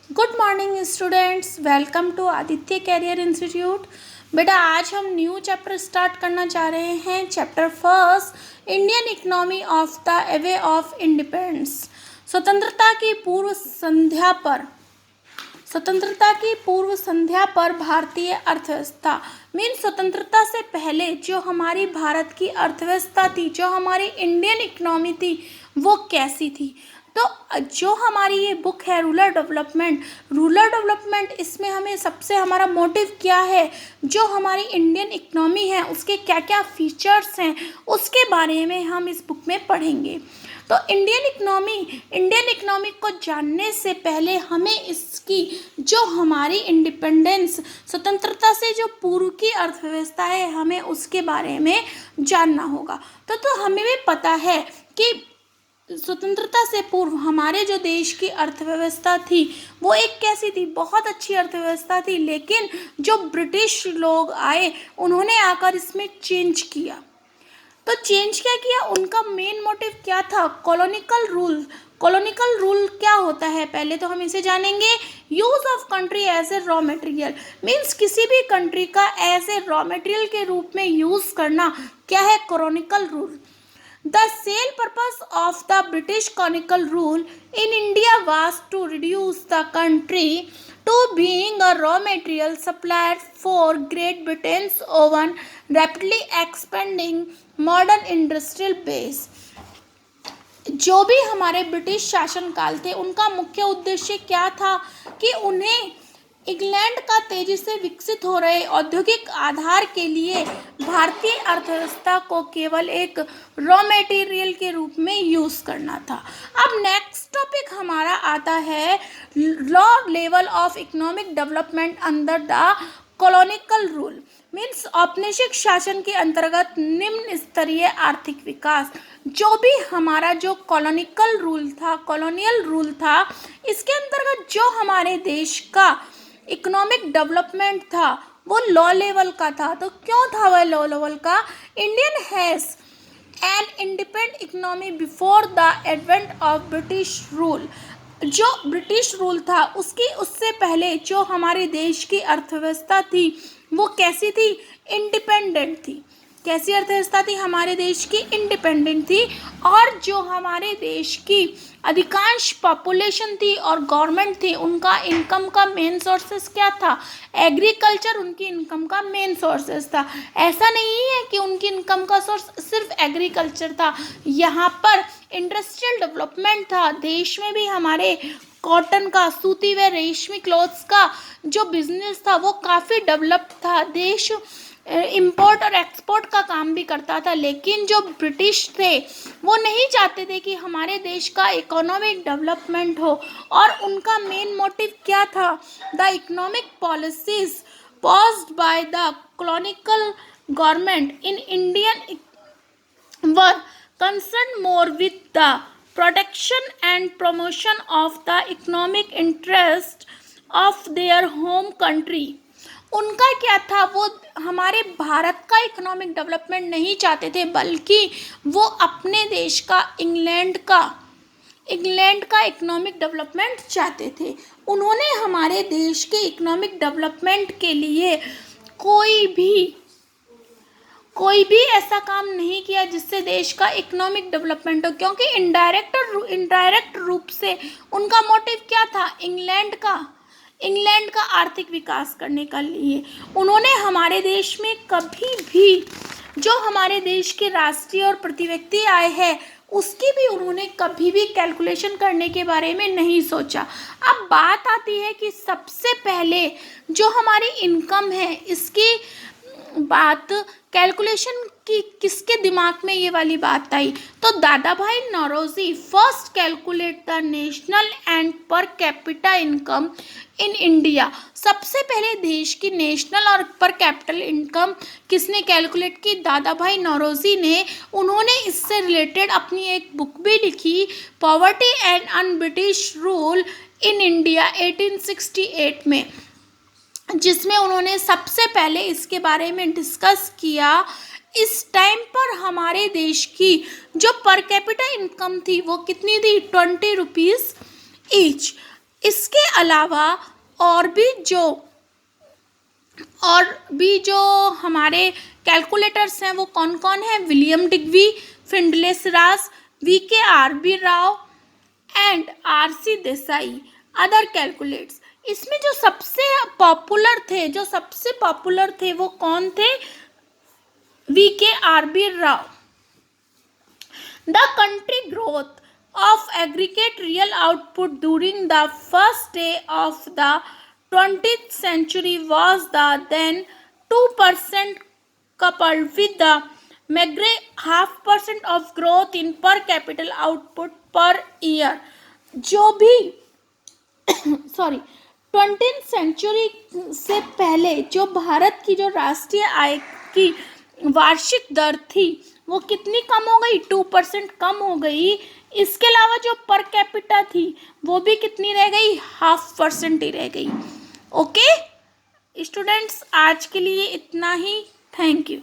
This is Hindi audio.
Good morning students, welcome to Aditya career institute. बेटा आज हम न्यू चैप्टर स्टार्ट करना चाह रहे हैं। Chapter first, Indian economy of the way of independence. स्वतंत्रता की पूर्व संध्या पर भारतीय अर्थव्यवस्था। मीन स्वतंत्रता से पहले जो हमारी भारत की अर्थव्यवस्था थी, जो हमारी इंडियन इकोनॉमी थी, वो कैसी थी। तो जो हमारी ये बुक है रूरल डेवलपमेंट, इसमें हमें सबसे हमारा मोटिव क्या है, जो हमारी इंडियन इकोनॉमी है उसके क्या क्या फीचर्स हैं, उसके बारे में हम इस बुक में पढ़ेंगे। तो इंडियन इकोनॉमी को जानने से पहले हमें इसकी जो हमारी इंडिपेंडेंस स्वतंत्रता से जो पूर्व की अर्थव्यवस्था है, हमें उसके बारे में जानना होगा। तो हमें भी पता है कि स्वतंत्रता से पूर्व हमारे जो देश की अर्थव्यवस्था थी वो एक कैसी थी, बहुत अच्छी अर्थव्यवस्था थी। लेकिन जो ब्रिटिश लोग आए उन्होंने आकर इसमें चेंज किया। तो चेंज क्या किया, उनका मेन मोटिव क्या था, कॉलोनिकल रूल क्या होता है, पहले तो हम इसे जानेंगे। Use of country as a raw material, means किसी भी कंट्री का एज ए रॉ मटेरियल के रूप में यूज करना क्या है, कॉलोनिकल rule. The sole purpose of the British colonial rule in India was to reduce the country to being a raw material supplier for Great Britain's own rapidly expanding modern industrial base। जो भी हमारे ब्रिटिश शासनकाल थे उनका मुख्य उद्देश्य क्या था कि उन्हें इंग्लैंड का तेजी से विकसित हो रहे औद्योगिक आधार के लिए भारतीय अर्थव्यवस्था को केवल एक रॉ मटेरियल के रूप में यूज करना था। अब नेक्स्ट टॉपिक हमारा आता है law level of economic development under the कॉलोनिकल rule, means औपनिवेशिक शासन के अंतर्गत निम्न स्तरीय आर्थिक विकास। जो भी हमारा जो कॉलोनियल रूल था, इसके अंतर्गत जो हमारे देश का इकोनॉमिक डेवलपमेंट था वो लॉ लेवल का था। तो क्यों था वह लॉ लेवल का, Indian has an independent economy before the advent of British rule. जो ब्रिटिश रूल था उससे पहले जो हमारे देश की अर्थव्यवस्था थी वो कैसी थी, इंडिपेंडेंट थी। कैसी अर्थव्यवस्था थी हमारे देश की, इंडिपेंडेंट थी। और जो हमारे देश की अधिकांश पॉपुलेशन थी और गवर्नमेंट थी, उनका इनकम का मेन सोर्सेस क्या था, एग्रीकल्चर उनकी इनकम का मेन सोर्सेस था। ऐसा नहीं है कि उनकी इनकम का सोर्स सिर्फ एग्रीकल्चर था, यहाँ पर इंडस्ट्रियल डेवलपमेंट था। देश में भी हमारे कॉटन का, सूती व रेशमी क्लॉथ्स का जो बिजनेस था वो काफ़ी डेवलप्ड था। देश इंपोर्ट और एक्सपोर्ट का काम भी करता था। लेकिन जो ब्रिटिश थे वो नहीं चाहते थे कि हमारे देश का इकोनॉमिक डेवलपमेंट हो, और उनका मेन मोटिव क्या था, the economic policies paused by the colonial government in Indian were concern more with the protection and promotion of the economic interest of their home country. उनका क्या था, वो हमारे भारत का इकोनॉमिक डेवलपमेंट नहीं चाहते थे, बल्कि वो अपने देश का इंग्लैंड का इकोनॉमिक डेवलपमेंट चाहते थे। उन्होंने हमारे देश के इकोनॉमिक डेवलपमेंट के लिए कोई भी ऐसा काम नहीं किया जिससे देश का इकोनॉमिक डेवलपमेंट हो, क्योंकि इनडायरेक्ट रूप से उनका मोटिव क्या था, इंग्लैंड का आर्थिक विकास करने के लिए। उन्होंने हमारे देश में कभी भी जो हमारे देश के राष्ट्रीय और प्रति व्यक्ति आय है उसकी भी उन्होंने कभी भी कैलकुलेशन करने के बारे में नहीं सोचा। अब बात आती है कि सबसे पहले जो हमारी इनकम है इसकी बात कैलकुलेशन की किसके दिमाग में ये वाली बात आई, तो Dada Bhai Naoroji first calculate the national and per capita income in India. सबसे पहले देश की नेशनल और पर कैपिटल इनकम किसने कैलकुलेट की, दादा भाई नौरोजी ने। उन्होंने इससे रिलेटेड अपनी एक बुक भी लिखी, poverty and un British rule in India 1868 में, जिसमें उन्होंने सबसे पहले इसके बारे में डिस्कस किया। इस टाइम पर हमारे देश की जो पर कैपिटा इनकम थी वो कितनी थी, 20 रुपीज़ ईच। इसके अलावा और भी जो हमारे कैलकुलेटर्स हैं वो कौन कौन है? विलियम डिग्वी, फिंडलेस रास, VKRB Rao and RC Desai. Other calculates, इसमें जो सबसे पॉपुलर थे वो कौन थे? VKRB Rao. The country growth of aggregate real output during the first day of the 20th century was the then 2% coupled with the meagre 0.5% of growth in per capita output per year। जो भी 20th सेंचुरी से पहले जो भारत की जो राष्ट्रीय आय की वार्षिक दर थी वो कितनी कम हो गई? 2% कम हो गई। इसके अलावा जो पर कैपिटा थी वो भी कितनी रह गई? 0.5% ही रह गई। ओके स्टूडेंट्स, आज के लिए इतना ही। Thank you.